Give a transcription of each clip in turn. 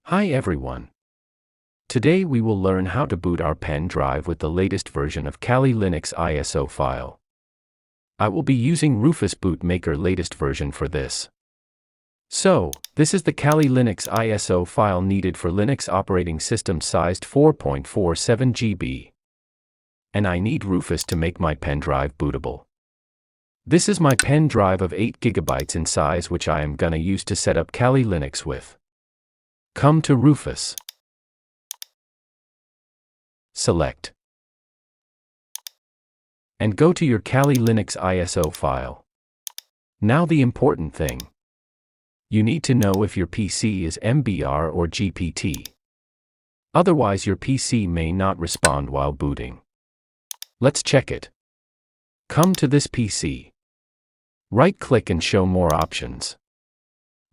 Hi everyone. Today we will learn how to boot our pen drive with the latest version of Kali Linux ISO file. I will be using Rufus Bootmaker latest version for this. So, this is the Kali Linux ISO file needed for Linux operating system sized 4.47 GB. And I need Rufus to make my pen drive bootable. This is my pen drive of 8 GB in size which I am gonna use to set up Kali Linux with. Come to Rufus. Select. And go to your Kali Linux ISO file. Now the important thing. You need to know if your PC is MBR or GPT. Otherwise your PC may not respond while booting. Let's check it. Come to this PC. Right-click and show more options.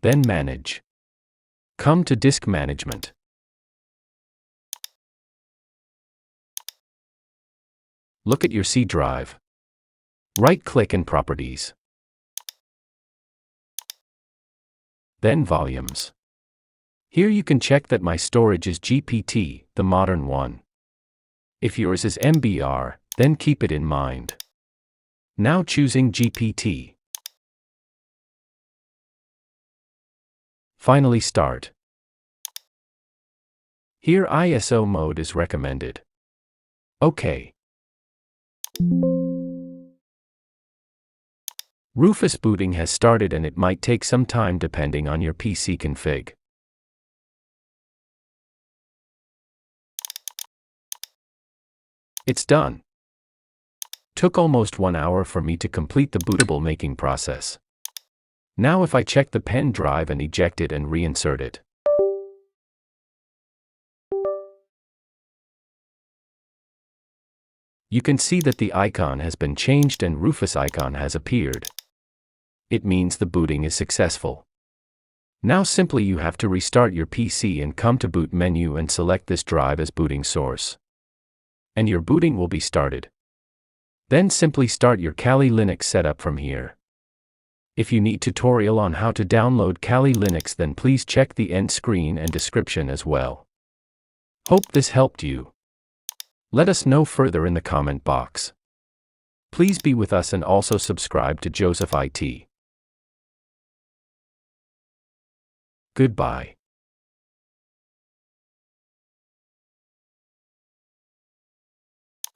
Then Manage. Come to Disk Management. Look at your C drive. Right-click and Properties. Then Volumes. Here you can check that my storage is GPT, the modern one. If yours is MBR, then keep it in mind. Now choosing GPT. Finally start. Here ISO mode is recommended. OK. Rufus booting has started and it might take some time depending on your PC config. It's done. Took almost 1 hour for me to complete the bootable making process. Now if I check the pen drive and eject it and reinsert it. You can see that the icon has been changed and Rufus icon has appeared. It means the booting is successful. Now simply you have to restart your PC and come to boot menu and select this drive as booting source. And your booting will be started. Then simply start your Kali Linux setup from here. If you need tutorial on how to download Kali Linux then please check the end screen and description as well. Hope this helped you. Let us know further in the comment box. Please be with us and also subscribe to Joseph IT. Goodbye.